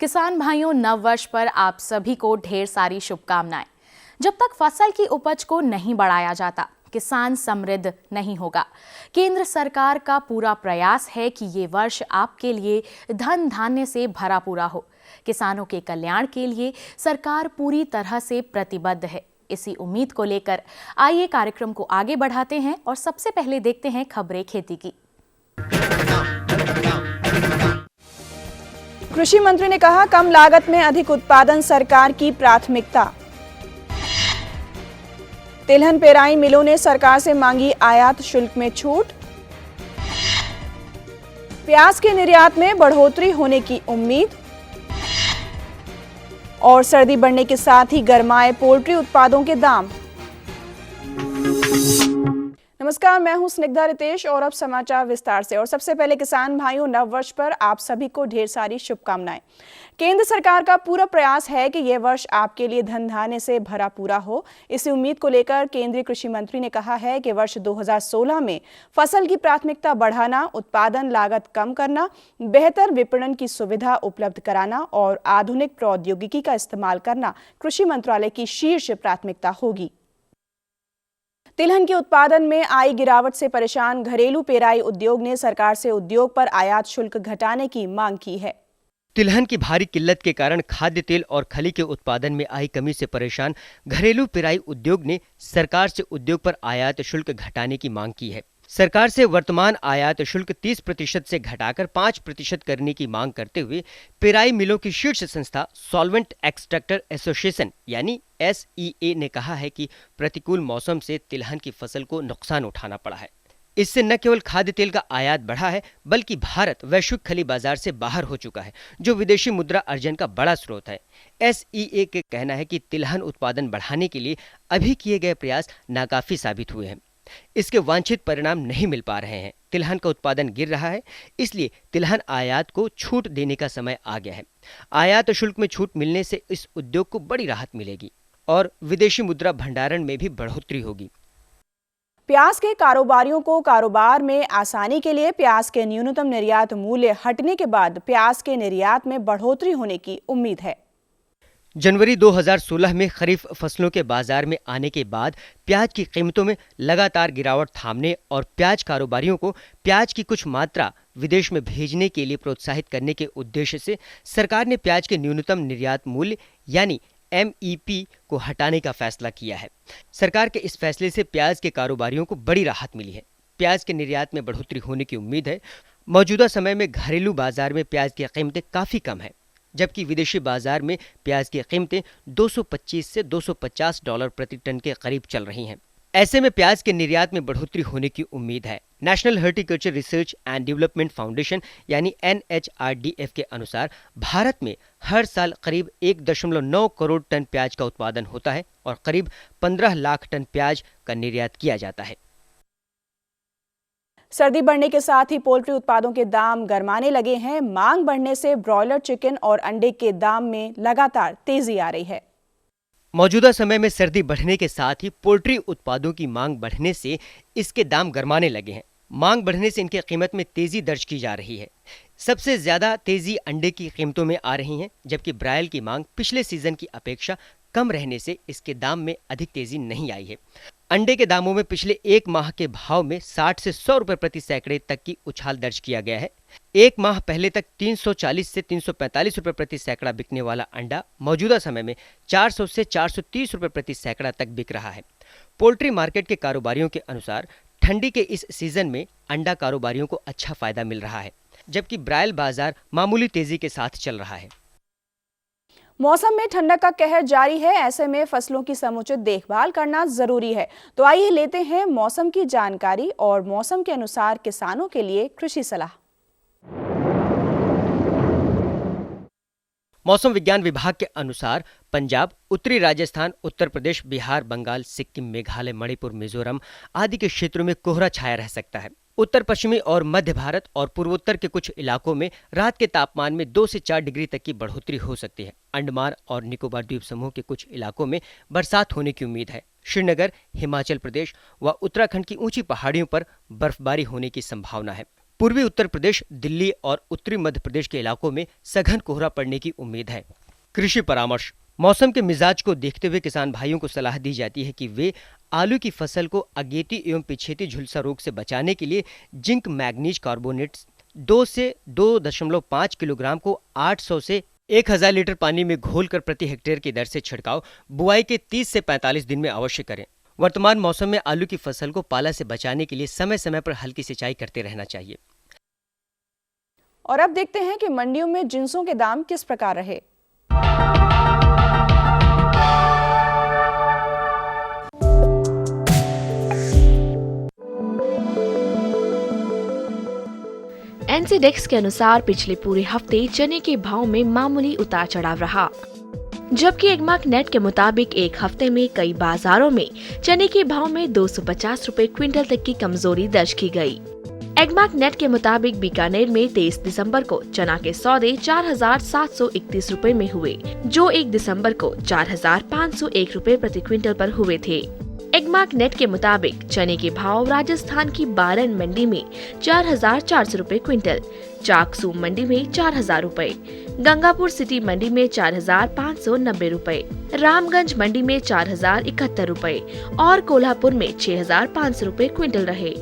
किसान भाइयों, नव वर्ष पर आप सभी को ढेर सारी शुभकामनाएं। जब तक फसल की उपज को नहीं बढ़ाया जाता, किसान समृद्ध नहीं होगा। केंद्र सरकार का पूरा प्रयास है कि ये वर्ष आपके लिए धन धान्य से भरा पूरा हो। किसानों के कल्याण के लिए सरकार पूरी तरह से प्रतिबद्ध है। इसी उम्मीद को लेकर आइए कार्यक्रम को आगे बढ़ाते हैं और सबसे पहले देखते हैं खबरें खेती की। कृषि मंत्री ने कहा, कम लागत में अधिक उत्पादन सरकार की प्राथमिकता। तिलहन पेराई मिलों ने सरकार से मांगी आयात शुल्क में छूट। प्याज के निर्यात में बढ़ोतरी होने की उम्मीद। और सर्दी बढ़ने के साथ ही गरमाए पोल्ट्री उत्पादों के दाम। नमस्कार, मैं हूं स्निग्धा रितेश और अब समाचार विस्तार से। और सबसे पहले किसान भाइयों, नव वर्ष पर आप सभी को ढेर सारी शुभकामनाएं। केंद्र सरकार का पूरा प्रयास है कि यह वर्ष आपके लिए धन धान्य से भरा पूरा हो। इसी उम्मीद को लेकर केंद्रीय कृषि मंत्री ने कहा है कि वर्ष 2016 में फसल की प्राथमिकता बढ़ाना, उत्पादन लागत कम करना, बेहतर विपणन की सुविधा उपलब्ध कराना और आधुनिक प्रौद्योगिकी का इस्तेमाल करना कृषि मंत्रालय की शीर्ष प्राथमिकता होगी। तिलहन के उत्पादन में आई गिरावट से परेशान घरेलू पेराई उद्योग ने सरकार से उद्योग पर आयात शुल्क घटाने की मांग की है। तिलहन की भारी किल्लत के कारण खाद्य तेल और खली के उत्पादन में आई कमी से परेशान घरेलू पेराई उद्योग ने सरकार से उद्योग पर आयात शुल्क घटाने की मांग की है। सरकार से वर्तमान आयात शुल्क 30% से घटाकर 5% करने की मांग करते हुए पेराई मिलों की शीर्ष संस्था सॉल्वेंट एक्सट्रैक्टर एसोसिएशन यानी SEA ने कहा है कि प्रतिकूल मौसम से तिलहन की फसल को नुकसान उठाना पड़ा है। इससे न केवल खाद्य तेल का आयात बढ़ा है, बल्कि भारत वैश्विक खली बाजार से बाहर हो चुका है, जो विदेशी मुद्रा अर्जन का बड़ा स्रोत है। SEA के कहना है कि तिलहन उत्पादन बढ़ाने के लिए अभी किए गए प्रयास नाकाफी साबित हुए हैं। इसके वांछित परिणाम नहीं मिल पा रहे हैं। तिलहन का उत्पादन गिर रहा है, इसलिए तिलहन आयात को छूट देने का समय आ गया है। आयात शुल्क में छूट मिलने से इस उद्योग को बड़ी राहत मिलेगी और विदेशी मुद्रा भंडारण में भी बढ़ोतरी होगी। प्याज के कारोबारियों को कारोबार में आसानी के लिए प्याज के न्यूनतम निर्यात मूल्य हटने के बाद प्याज के निर्यात में बढ़ोतरी होने की उम्मीद है। जनवरी 2016 में खरीफ फसलों के बाजार में आने के बाद प्याज की कीमतों में लगातार गिरावट थामने और प्याज कारोबारियों को प्याज की कुछ मात्रा विदेश में भेजने के लिए प्रोत्साहित करने के उद्देश्य से सरकार ने प्याज के न्यूनतम निर्यात मूल्य यानी MEP को हटाने का फैसला किया है। सरकार के इस फैसले से प्याज के कारोबारियों को बड़ी राहत मिली है। प्याज के निर्यात में बढ़ोतरी होने की उम्मीद है। मौजूदा समय में घरेलू बाजार में प्याज की कीमतें काफ़ी कम है, जबकि विदेशी बाजार में प्याज की कीमतें $225 से $250 प्रति टन के करीब चल रही हैं। ऐसे में प्याज के निर्यात में बढ़ोतरी होने की उम्मीद है। National horticulture research and development foundation यानी NHRDF के अनुसार भारत में हर साल करीब 1.9 करोड़ टन प्याज का उत्पादन होता है और करीब 15 लाख टन प्याज का निर्यात किया जाता है। सर्दी बढ़ने के साथ ही पोल्ट्री उत्पादों के दाम गरमाने लगे हैं। मांग बढ़ने से ब्रॉयलर चिकन और अंडे के दाम में लगातार तेजी आ रही है। मौजूदा समय में सर्दी बढ़ने के साथ ही पोल्ट्री उत्पादों की मांग बढ़ने से इसके दाम गरमाने लगे हैं। मांग बढ़ने से इनकी कीमत में तेजी दर्ज की जा रही है। सबसे ज्यादा तेजी अंडे की कीमतों में आ रही है, जबकि ब्रायल की मांग पिछले सीजन की अपेक्षा कम रहने से इसके दाम में अधिक तेजी नहीं आई है। अंडे के दामों में पिछले एक माह के भाव में 60 से 100 रुपए प्रति सैकड़े तक की उछाल दर्ज किया गया है। एक माह पहले तक 340 से 345 रुपए प्रति सैकड़ा बिकने वाला अंडा मौजूदा समय में 400 से 430 रुपए प्रति सैकड़ा तक बिक रहा है। पोल्ट्री मार्केट के कारोबारियों के अनुसार ठंडी के इस सीजन में अंडा कारोबारियों को अच्छा फायदा मिल रहा है, जबकि ब्रायल बाजार मामूली तेजी के साथ चल रहा है। मौसम में ठंडक का कहर जारी है, ऐसे में फसलों की समुचित देखभाल करना जरूरी है। तो आइए लेते हैं मौसम की जानकारी और मौसम के अनुसार किसानों के लिए कृषि सलाह। मौसम विज्ञान विभाग के अनुसार पंजाब, उत्तरी राजस्थान, उत्तर प्रदेश, बिहार, बंगाल, सिक्किम, मेघालय, मणिपुर, मिजोरम आदि के क्षेत्रों में कोहरा छाया रह सकता है। उत्तर पश्चिमी और मध्य भारत और पूर्वोत्तर के कुछ इलाकों में रात के तापमान में 2 से 4 डिग्री तक की बढ़ोतरी हो सकती है। अंडमान और निकोबार द्वीप समूह के कुछ इलाकों में बरसात होने की उम्मीद है। श्रीनगर, हिमाचल प्रदेश व उत्तराखंड की ऊंची पहाड़ियों पर बर्फबारी होने की संभावना है। पूर्वी उत्तर प्रदेश, दिल्ली और उत्तरी मध्य प्रदेश के इलाकों में सघन कोहरा पड़ने की उम्मीद है। कृषि परामर्श। मौसम के मिजाज को देखते हुए किसान भाइयों को सलाह दी जाती है कि वे आलू की फसल को अगेती एवं पिछेती झुलसा रोग से बचाने के लिए जिंक मैग्नीज कार्बोनेट 2 से 2.5 किलोग्राम को 800 से 1000 लीटर पानी में घोलकर प्रति हेक्टेयर की दर से छिड़काव बुआई के 30 से 45 दिन में अवश्य करें। वर्तमान मौसम में आलू की फसल को पाला से बचाने के लिए समय समय पर हल्की सिंचाई करते रहना चाहिए। और अब देखते हैं कि मंडियों में जिंसों के दाम किस प्रकार रहे। एनसीडेक्स के अनुसार पिछले पूरे हफ्ते चने के भाव में मामूली उतार चढ़ाव रहा, जबकि एगमार्क नेट के मुताबिक एक हफ्ते में कई बाजारों में चने के भाव में 250 रुपए क्विंटल तक की कमजोरी दर्ज की गई। एगमार्क नेट के मुताबिक बीकानेर में 23 दिसंबर को चना के सौदे 4,731 रुपए में हुए, जो 1 दिसंबर को 4,501 रुपए प्रति क्विंटल पर हुए थे। एगमार्क नेट के मुताबिक चने के भाव राजस्थान की बालन मंडी में 4,400 रुपए क्विंटल, चाकसू मंडी में 4,000 रुपए, गंगापुर सिटी मंडी में 4,590 रुपए, रामगंज मंडी में 4,071 रुपए और कोल्हापुर में 6,500 रुपए क्विंटल रहे।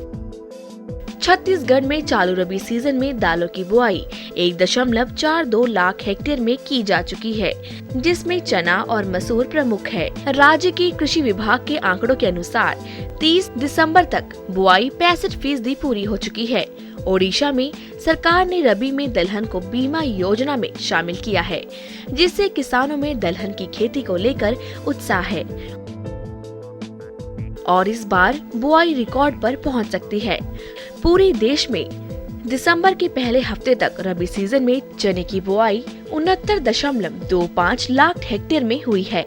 छत्तीसगढ़ में चालू रबी सीजन में दालों की बुआई 1.42 लाख हेक्टेयर में की जा चुकी है, जिसमें चना और मसूर प्रमुख है। राज्य की कृषि विभाग के आंकड़ों के अनुसार 30 दिसंबर तक बुआई 65% पूरी हो चुकी है। ओडिशा में सरकार ने रबी में दलहन को बीमा योजना में शामिल किया है, जिससे किसानों में दलहन की खेती को लेकर उत्साह है और इस बार बुआई रिकॉर्ड पर पहुंच सकती है। पूरे देश में दिसंबर के पहले हफ्ते तक रबी सीजन में चने की बुआई 69.25 लाख हेक्टेयर में हुई है।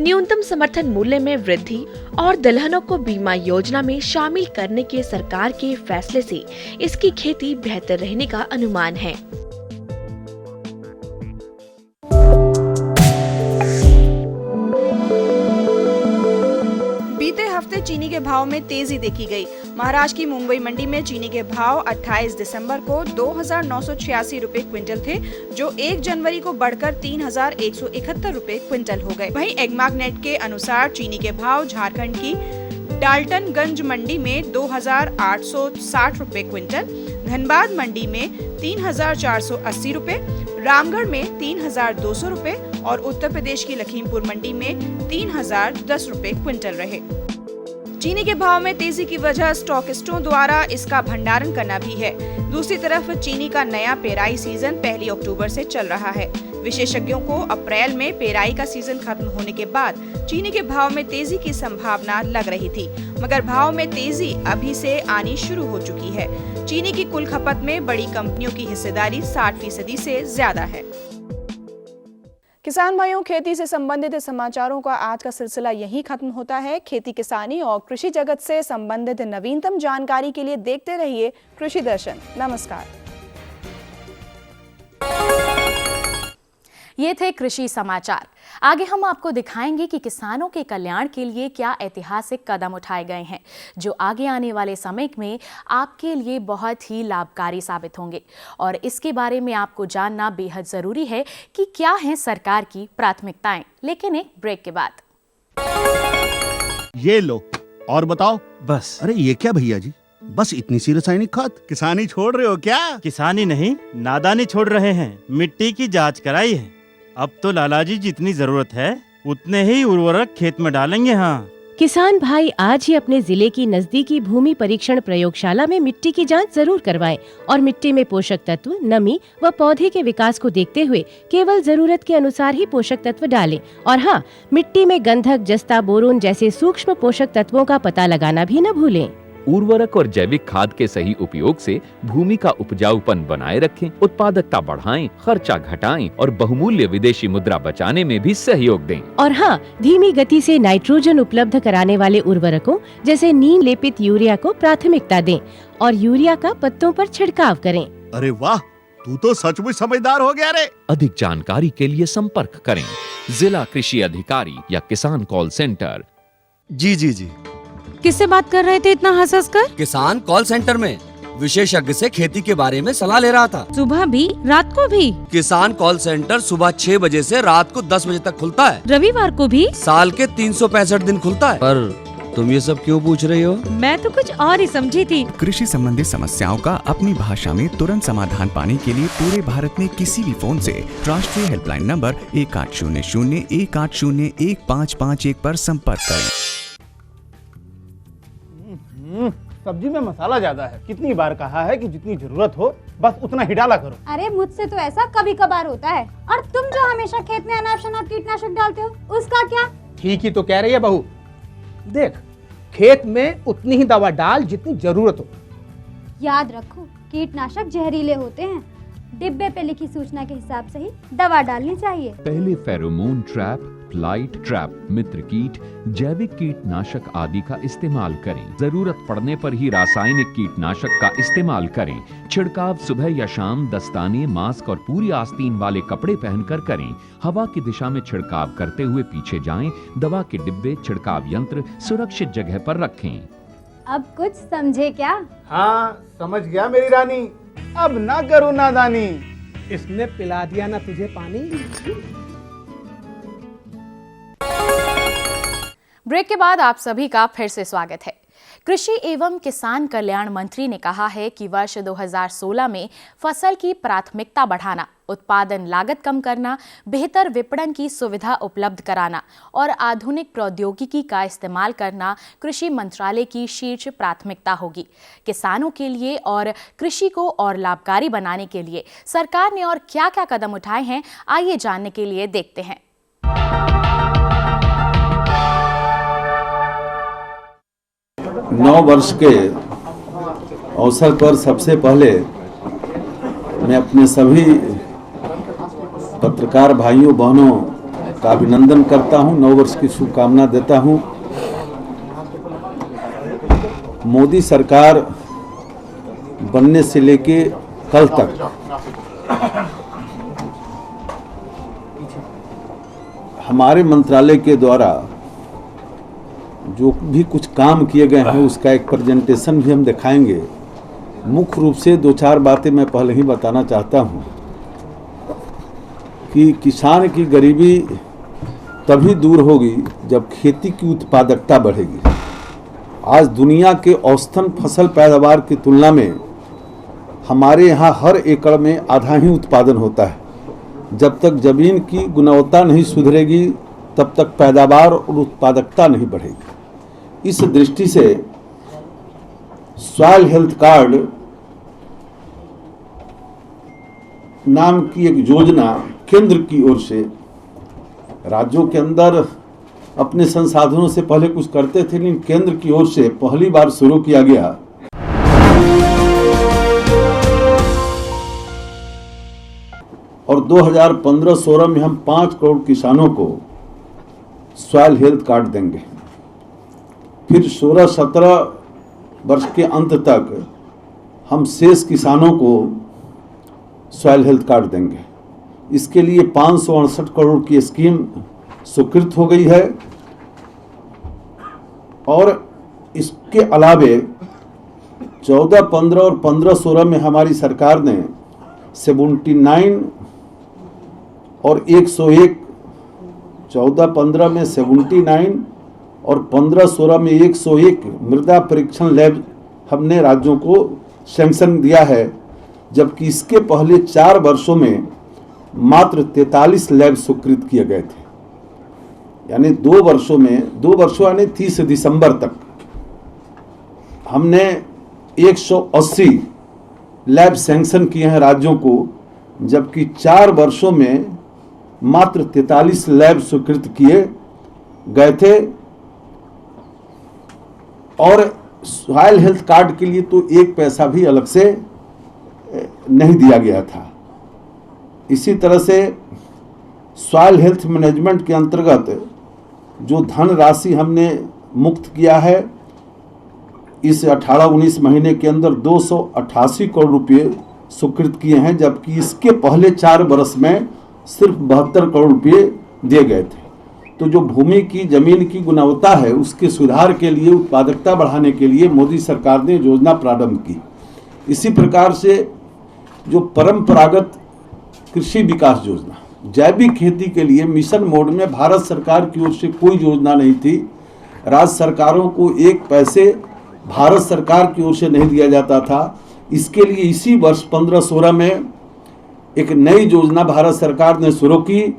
न्यूनतम समर्थन मूल्य में वृद्धि और दलहनों को बीमा योजना में शामिल करने के सरकार के फैसले से इसकी खेती बेहतर रहने का अनुमान है। बीते हफ्ते चीनी के भाव में तेजी देखी गई। महाराष्ट्र की मुंबई मंडी में चीनी के भाव 28 दिसंबर को 2,986 रुपए क्विंटल थे, जो 1 जनवरी को बढ़कर 3,171 रुपए क्विंटल हो गए। वहीं एगमार्क नेट के अनुसार चीनी के भाव झारखंड की डाल्टनगंज मंडी में 2,860 रुपए क्विंटल, धनबाद मंडी में 3,480 रुपए, रामगढ़ में 3,200 रुपए और उत्तर प्रदेश की लखीमपुर मंडी में 3,010 रुपए क्विंटल रहे। चीनी के भाव में तेजी की वजह स्टॉकिस्टों द्वारा इसका भंडारण करना भी है। दूसरी तरफ चीनी का नया पेराई सीजन 1 अक्टूबर से चल रहा है। विशेषज्ञों को अप्रैल में पेराई का सीजन खत्म होने के बाद चीनी के भाव में तेजी की संभावना लग रही थी, मगर भाव में तेजी अभी से आनी शुरू हो चुकी है। चीनी की कुल खपत में बड़ी कंपनियों की हिस्सेदारी 60% से ज्यादा है। किसान भाइयों, खेती से संबंधित समाचारों का आज का सिलसिला यहीं खत्म होता है। खेती किसानी और कृषि जगत से संबंधित नवीनतम जानकारी के लिए देखते रहिए कृषि दर्शन। नमस्कार। ये थे कृषि समाचार। आगे हम आपको दिखाएंगे कि किसानों के कल्याण के लिए क्या ऐतिहासिक कदम उठाए गए हैं, जो आगे आने वाले समय में आपके लिए बहुत ही लाभकारी साबित होंगे। और इसके बारे में आपको जानना बेहद जरूरी है कि क्या हैं सरकार की प्राथमिकताएं। लेकिन एक ब्रेक के बाद। ये लो और बताओ। बस। अरे ये क्या भैया जी, बस इतनी सी रासायनिक खाद? किसानी छोड़ रहे हो क्या? किसानी नहीं, नादानी छोड़ रहे हैं। मिट्टी की जांच कराई है। अब तो लालाजी जितनी जरूरत है उतने ही उर्वरक खेत में डालेंगे। हाँ, किसान भाई आज ही अपने जिले की नजदीकी भूमि परीक्षण प्रयोगशाला में मिट्टी की जांच जरूर करवाएं और मिट्टी में पोषक तत्व, नमी व पौधे के विकास को देखते हुए केवल जरूरत के अनुसार ही पोषक तत्व डालें। और हाँ, मिट्टी में गंधक, जस्ता, बोरोन जैसे सूक्ष्म पोषक तत्वों का पता लगाना भी न भूलें। उर्वरक और जैविक खाद के सही उपयोग से भूमि का उपजाऊपन बनाए रखें, उत्पादकता बढ़ाएं, खर्चा घटाएं और बहुमूल्य विदेशी मुद्रा बचाने में भी सहयोग दें। और हाँ, धीमी गति से नाइट्रोजन उपलब्ध कराने वाले उर्वरकों जैसे नीम लेपित यूरिया को प्राथमिकता दें और यूरिया का पत्तों पर छिड़काव करें। अरे वाह, तू तो सचमुच समझदार हो गया रे। अधिक जानकारी के लिए संपर्क करें जिला कृषि अधिकारी या किसान कॉल सेंटर। जी। किससे बात कर रहे थे इतना हंस-हंस कर? किसान कॉल सेंटर में। विशेषज्ञ से खेती के बारे में सलाह ले रहा था। सुबह भी रात को भी। किसान कॉल सेंटर सुबह 6 बजे से रात को 10 बजे तक खुलता है। रविवार को भी। साल के 365 दिन खुलता है। पर तुम ये सब क्यों पूछ रही हो? मैं तो कुछ और ही समझी थी। कृषि संबंधी समस्याओं का अपनी भाषा में तुरंत समाधान पाने के लिए पूरे भारत में किसी भी फोन से राष्ट्रीय हेल्पलाइन नंबर 1800-1801-551 पर संपर्क करें। सब्जी में मसाला ज्यादा है। कितनी बार कहा है कि जितनी जरूरत हो बस उतना ही डाला करो। अरे मुझसे तो ऐसा कभी कभार होता है। और तुम जो हमेशा खेत में अनाप शनाप कीटनाशक डालते हो उसका क्या? ठीक ही तो कह रही है बहू। देख, खेत में उतनी ही दवा डाल जितनी जरूरत हो। याद रखो, कीटनाशक जहरीले होते हैं। डिब्बे पे लिखी सूचना के हिसाब से ही दवा डालनी चाहिए। पहले फेरोमोन ट्रैप, फ्लाइट ट्रैप, मित्र कीट, जैविक कीटनाशक आदि का इस्तेमाल करें। जरूरत पड़ने पर ही रासायनिक कीटनाशक का इस्तेमाल करें। छिड़काव सुबह या शाम दस्ताने, मास्क और पूरी आस्तीन वाले कपड़े पहनकर करें। हवा की दिशा में छिड़काव करते हुए पीछे जाएं। दवा के डिब्बे, छिड़काव यंत्र सुरक्षित जगह पर रखें। अब कुछ समझे क्या? हाँ, समझ गया मेरी रानी। अब ना करो नादानी। इसने पिला दिया ना तुझे पानी। ब्रेक के बाद आप सभी का फिर से स्वागत है। कृषि एवं किसान कल्याण मंत्री ने कहा है कि वर्ष 2016 में फसल की प्राथमिकता बढ़ाना, उत्पादन लागत कम करना, बेहतर विपणन की सुविधा उपलब्ध कराना और आधुनिक प्रौद्योगिकी का इस्तेमाल करना कृषि मंत्रालय की शीर्ष प्राथमिकता होगी। किसानों के लिए और कृषि को और लाभकारी बनाने के लिए सरकार ने और क्या-क्या कदम उठाए हैं, आइए जानने के लिए देखते हैं। 9 वर्ष के अवसर पर सबसे पहले मैं अपने सभी पत्रकार भाइयों बहनों का अभिनंदन करता हूं, 9 वर्ष की शुभकामना देता हूं। मोदी सरकार बनने से लेके कल तक हमारे मंत्रालय के द्वारा जो भी कुछ काम किए गए हैं उसका एक प्रेजेंटेशन भी हम दिखाएंगे। मुख्य रूप से 2-4 बातें मैं पहले ही बताना चाहता हूं कि किसान की गरीबी तभी दूर होगी जब खेती की उत्पादकता बढ़ेगी। आज दुनिया के औसतन फसल पैदावार की तुलना में हमारे यहाँ हर एकड़ में आधा ही उत्पादन होता है। जब तक जमीन की गुणवत्ता नहीं सुधरेगी तब तक पैदावार और उत्पादकता नहीं बढ़ेगी। इस दृष्टि से सॉइल हेल्थ कार्ड नाम की एक योजना केंद्र की ओर से राज्यों के अंदर अपने संसाधनों से पहले कुछ करते थे, लेकिन केंद्र की ओर से पहली बार शुरू किया गया। और 2015-16 में हम 5 करोड़ किसानों को सॉइल हेल्थ कार्ड देंगे। फिर 16-17 वर्ष के अंत तक हम शेष किसानों को सॉइल हेल्थ कार्ड देंगे। इसके लिए 568 करोड़ की स्कीम स्वीकृत हो गई है। और इसके अलावे 14-15 और 15-16 में हमारी सरकार ने 79 और 101, 14-15 में 79 और 15-16 में 101 मृदा परीक्षण लैब हमने राज्यों को सैंक्शन दिया है, जबकि इसके पहले 4 वर्षों में मात्र 43 लैब स्वीकृत किए गए थे। यानी 2 वर्षों यानी 30 दिसंबर तक हमने 180 लैब सैंक्शन किए हैं राज्यों को, जबकि 4 वर्षों में मात्र 43 लैब स्वीकृत किए गए थे। और सॉइल हेल्थ कार्ड के लिए तो 1 पैसा भी अलग से नहीं दिया गया था। इसी तरह से सॉइल हेल्थ मैनेजमेंट के अंतर्गत जो धन राशि हमने मुक्त किया है, इस 18-19 महीने के अंदर 288 करोड़ रुपये स्वीकृत किए हैं, जबकि इसके पहले 4 वर्ष में सिर्फ 72 करोड़ रुपये दिए गए थे। तो जो भूमि की जमीन की गुणवत्ता है उसके सुधार के लिए, उत्पादकता बढ़ाने के लिए मोदी सरकार ने योजना प्रारंभ की। इसी प्रकार से जो परंपरागत कृषि विकास योजना, जैविक खेती के लिए मिशन मोड में भारत सरकार की ओर से कोई योजना नहीं थी। राज्य सरकारों को एक पैसे भारत सरकार की ओर से नहीं दिया जाता था। इसके लिए इसी वर्ष 15-16 में एक नई योजना भारत सरकार ने शुरू की।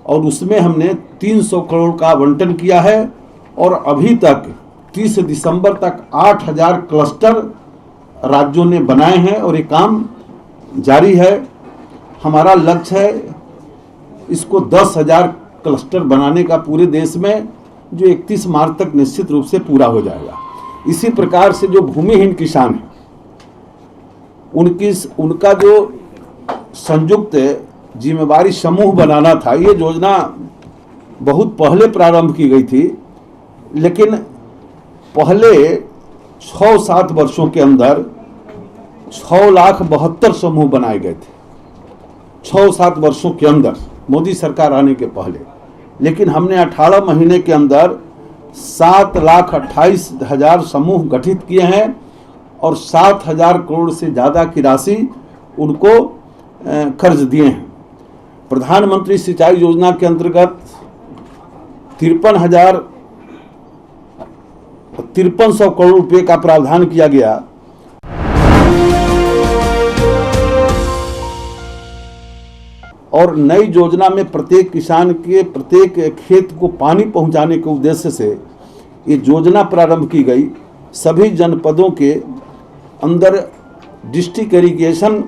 और उसमें हमने 300 करोड़ का आवंटन किया है और अभी तक 30 दिसंबर तक 8000 क्लस्टर राज्यों ने बनाए हैं और ये काम जारी है। हमारा लक्ष्य है इसको 10,000 क्लस्टर बनाने का पूरे देश में, जो 31 मार्च तक निश्चित रूप से पूरा हो जाएगा। इसी प्रकार से जो भूमिहीन किसान हैं उनका जो संयुक्त जिम्मेवारी समूह बनाना था, ये योजना बहुत पहले प्रारंभ की गई थी, लेकिन पहले 6-7 वर्षों के अंदर 6,72,000 समूह बनाए गए थे, 6-7 वर्षों के अंदर मोदी सरकार आने के पहले। लेकिन हमने 18 महीने के अंदर 7,28,000 समूह गठित किए हैं और 7,000 करोड़ से ज़्यादा की राशि उनको कर्ज दिए हैं। प्रधानमंत्री सिंचाई योजना के अंतर्गत 53,300 करोड़ रुपए का प्रावधान किया गया। और नई योजना में प्रत्येक किसान के प्रत्येक खेत को पानी पहुंचाने के उद्देश्य से ये योजना प्रारंभ की गई। सभी जनपदों के अंदर डिस्ट्रिक्ट इरिगेशन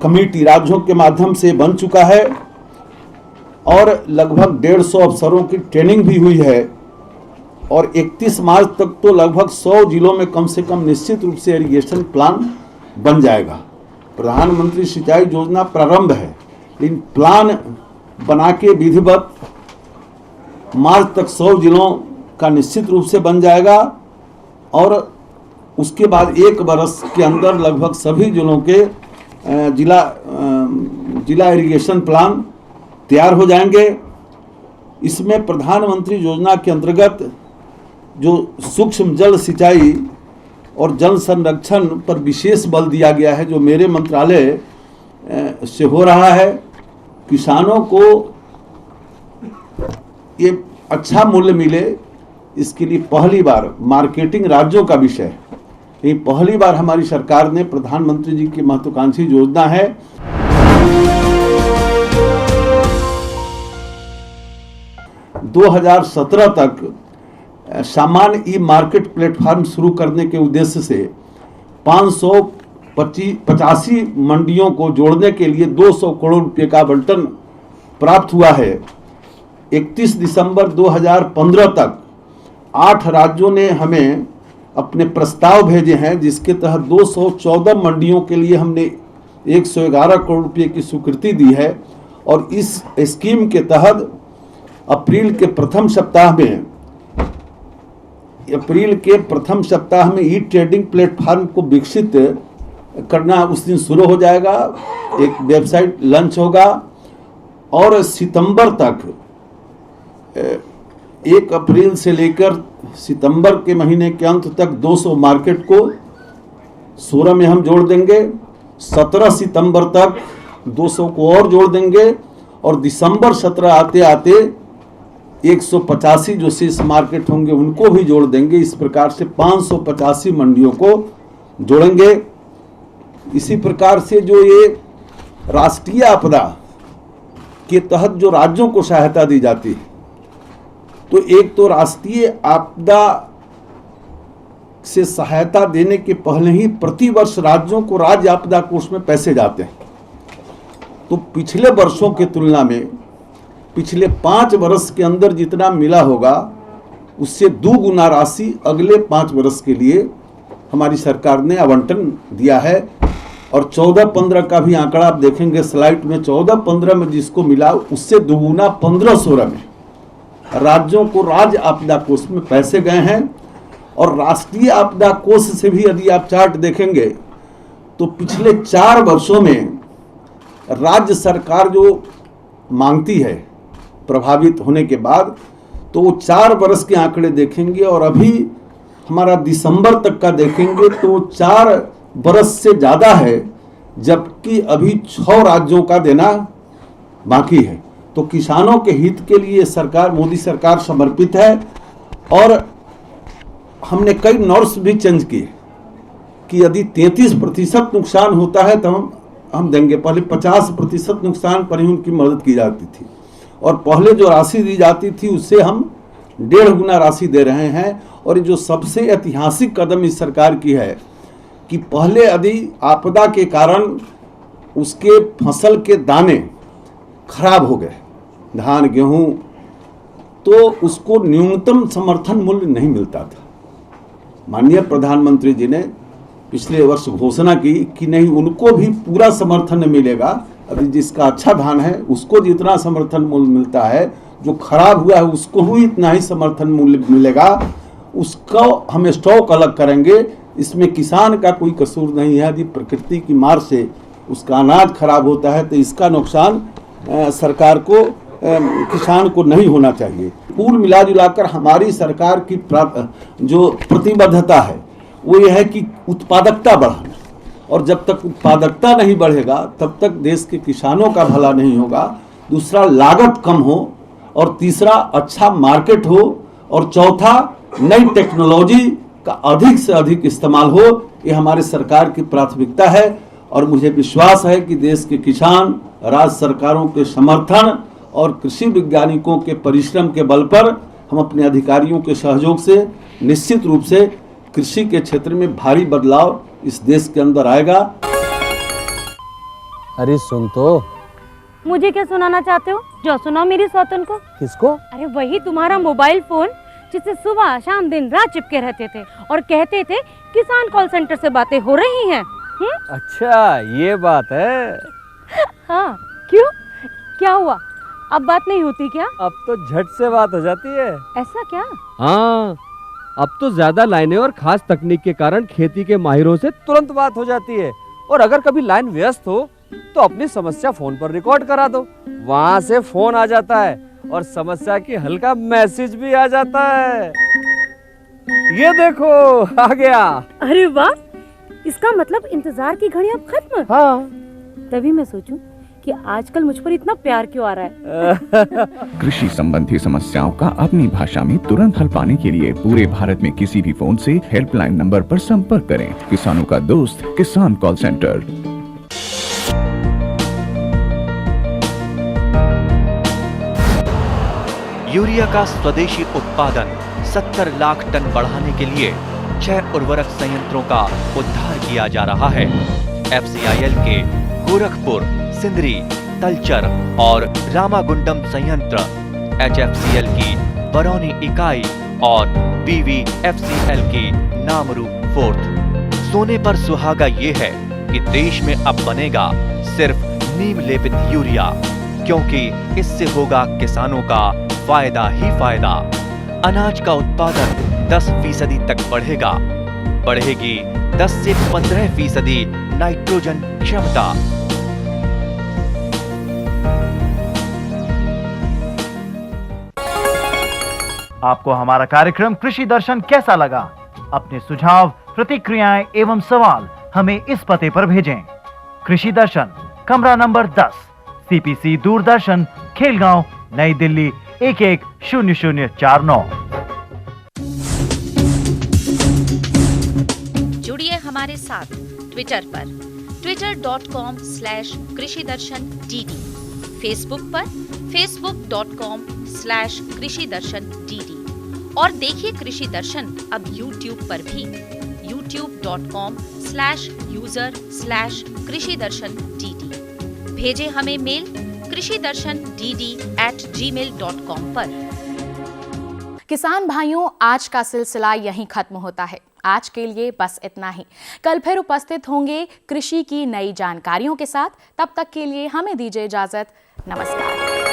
कमेटी राज्यों के माध्यम से बन चुका है और लगभग 150 अफसरों की ट्रेनिंग भी हुई है और 31 मार्च तक तो लगभग 100 जिलों में कम से कम निश्चित रूप से इरिगेशन प्लान बन जाएगा। प्रधानमंत्री सिंचाई योजना प्रारंभ है, लेकिन प्लान बना के विधिवत मार्च तक 100 जिलों का निश्चित रूप से बन जाएगा और उसके बाद 1 वर्ष के अंदर लगभग सभी जिलों के जिला इरिगेशन प्लान तैयार हो जाएंगे। इसमें प्रधानमंत्री योजना के अंतर्गत जो सूक्ष्म जल सिंचाई और जल संरक्षण पर विशेष बल दिया गया है, जो मेरे मंत्रालय से हो रहा है। किसानों को ये अच्छा मूल्य मिले, इसके लिए पहली बार मार्केटिंग राज्यों का विषय है। ये पहली बार हमारी सरकार ने प्रधानमंत्री जी की महत्वाकांक्षी योजना है। - 2017 तक सामान्य ई मार्केट प्लेटफॉर्म शुरू करने के उद्देश्य से 585 मंडियों को जोड़ने के लिए 200 करोड़ रुपए का आवंटन प्राप्त हुआ है। 31 दिसंबर 2015 तक 8 राज्यों ने हमें अपने प्रस्ताव भेजे हैं, जिसके तहत 214 मंडियों के लिए हमने 111 करोड़ रुपए की स्वीकृति दी है। और इस स्कीम के तहत अप्रैल के प्रथम सप्ताह में ई ट्रेडिंग प्लेटफॉर्म को विकसित करना उस दिन शुरू हो जाएगा। एक वेबसाइट लॉन्च होगा और सितंबर तक 1 अप्रैल से लेकर सितंबर के महीने के अंत तक 200 मार्केट को 16 में हम जोड़ देंगे। 17 सितंबर तक 200 को और जोड़ देंगे और दिसंबर 17 आते आते 185 जो शेष मार्केट होंगे उनको भी जोड़ देंगे। इस प्रकार से 585 मंडियों को जोड़ेंगे। इसी प्रकार से जो ये राष्ट्रीय आपदा के तहत जो राज्यों को सहायता दी जाती है, तो एक तो राष्ट्रीय आपदा से सहायता देने के पहले ही प्रतिवर्ष राज्यों को राज्य आपदा कोष में पैसे जाते हैं। तो पिछले वर्षों की तुलना में पिछले 5 वर्ष के अंदर जितना मिला होगा उससे 2 गुना राशि अगले 5 वर्ष के लिए हमारी सरकार ने आवंटन दिया है। और 14-15 का भी आंकड़ा आप देखेंगे स्लाइड में, 14-15 में जिसको मिला उससे दुगुना 15-16 में राज्यों को राज्य आपदा कोष में पैसे गए हैं। और राष्ट्रीय आपदा कोष से भी यदि आप चार्ट देखेंगे तो पिछले 4 वर्षों में राज्य सरकार जो मांगती है प्रभावित होने के बाद, तो वो 4 बरस के आंकड़े देखेंगे और अभी हमारा दिसंबर तक का देखेंगे तो 4 बरस से ज़्यादा है, जबकि अभी 6 राज्यों का देना बाकी है। तो किसानों के हित के लिए सरकार, मोदी सरकार समर्पित है। और हमने कई नॉर्म्स भी चेंज किए कि यदि 33% नुकसान होता है तो हम देंगे। पहले 50% नुकसान पर ही उनकी मदद की जाती थी और पहले जो राशि दी जाती थी उससे हम 1.5 गुना राशि दे रहे हैं। और ये जो सबसे ऐतिहासिक कदम इस सरकार की है कि पहले यदि आपदा के कारण उसके फसल के दाने खराब हो गए, धान गेहूं, तो उसको न्यूनतम समर्थन मूल्य नहीं मिलता था। माननीय प्रधानमंत्री जी ने पिछले वर्ष घोषणा की कि नहीं, उनको भी पूरा समर्थन मिलेगा। अभी जिसका अच्छा धान है उसको जितना समर्थन मूल्य मिलता है, जो खराब हुआ है उसको भी इतना ही समर्थन मूल्य मिलेगा। उसको हम स्टॉक अलग करेंगे। इसमें किसान का कोई कसूर नहीं है। यदि प्रकृति की मार से उसका अनाज खराब होता है तो इसका नुकसान सरकार को, किसान को नहीं होना चाहिए। कुल मिला जुलाकर हमारी सरकार की जो प्रतिबद्धता है वो ये है कि उत्पादकता बढ़ाना, और जब तक उत्पादकता नहीं बढ़ेगा तब तक देश के किसानों का भला नहीं होगा। दूसरा, लागत कम हो, और तीसरा, अच्छा मार्केट हो, और चौथा, नई टेक्नोलॉजी का अधिक से अधिक इस्तेमाल हो। ये हमारी सरकार की प्राथमिकता है और मुझे विश्वास है कि देश के किसान राज्य सरकारों के समर्थन और कृषि वैज्ञानिकों के परिश्रम के बल पर हम अपने अधिकारियों के सहयोग से निश्चित रूप से कृषि के क्षेत्र में भारी बदलाव इस देश के अंदर आएगा। अरे सुन तो। मुझे क्या सुनाना चाहते हो? जो सुनाओ मेरी सौतन को। किसको? अरे वही तुम्हारा मोबाइल फोन जिससे सुबह शाम दिन रात चिपके रहते थे और कहते थे किसान कॉल सेंटर से बातें हो रही हैं। अच्छा, ये बात है। हाँ, क्यों? क्या हुआ? अब बात नहीं होती क्या? अब तो झट से बात हो जाती है। ऐसा क्या? हाँ, अब तो ज्यादा लाइनें और खास तकनीक के कारण खेती के माहिरों से तुरंत बात हो जाती है। और अगर कभी लाइन व्यस्त हो तो अपनी समस्या फोन पर रिकॉर्ड करा दो, वहाँ से फोन आ जाता है और समस्या की हल का मैसेज भी आ जाता है। ये देखो, आ गया। अरे वाह, इसका मतलब इंतजार की घड़ी अब खत्म। हाँ, तभी मैं सोचूं कि आजकल मुझ पर इतना प्यार क्यों आ रहा है। कृषि संबंधी समस्याओं का अपनी भाषा में तुरंत हल पाने के लिए पूरे भारत में किसी भी फोन से हेल्पलाइन नंबर पर संपर्क करें। किसानों का दोस्त, किसान कॉल सेंटर। यूरिया का स्वदेशी उत्पादन 70 लाख टन बढ़ाने के लिए 6 उर्वरक संयंत्रों का उद्धार किया जा रहा है। FCIL के गोरखपुर, सिंदरी, तलचर और रामागुंडम संयंत्र, HFCL की बरौनी इकाई और BVFCL की नामरू फोर्थ। सोने पर सुहागा ये है कि देश में अब बनेगा सिर्फ नीम लेपित यूरिया, क्योंकि इससे होगा किसानों का फायदा ही फायदा। अनाज का उत्पादन 10% तक बढ़ेगा। बढ़ेगी 10 से 15% नाइट्रोजन क्षमता। आपको हमारा कार्यक्रम कृषि दर्शन कैसा लगा? अपने सुझाव, प्रतिक्रियाएं एवं सवाल हमें इस पते पर भेजें। कृषि दर्शन, कमरा नंबर 10, CPC दूरदर्शन, खेलगांव, नई दिल्ली 110049। जुड़िए हमारे साथ ट्विटर पर twitter.com/कृषिदर्शन-dd, फेसबुक पर facebook.com/कृषिदर्शन-dd और देखिए कृषि दर्शन अब YouTube पर भी youtube.com/user/कृषिदर्शन-dd। भेजे हमें मेल कृषिदर्शन-dd@gmail.com पर। किसान भाइयों, आज का सिलसिला यहीं खत्म होता है। आज के लिए बस इतना ही। कल फिर उपस्थित होंगे कृषि की नई जानकारियों के साथ। तब तक के लिए हमें दीजिए इजाजत। नमस्कार।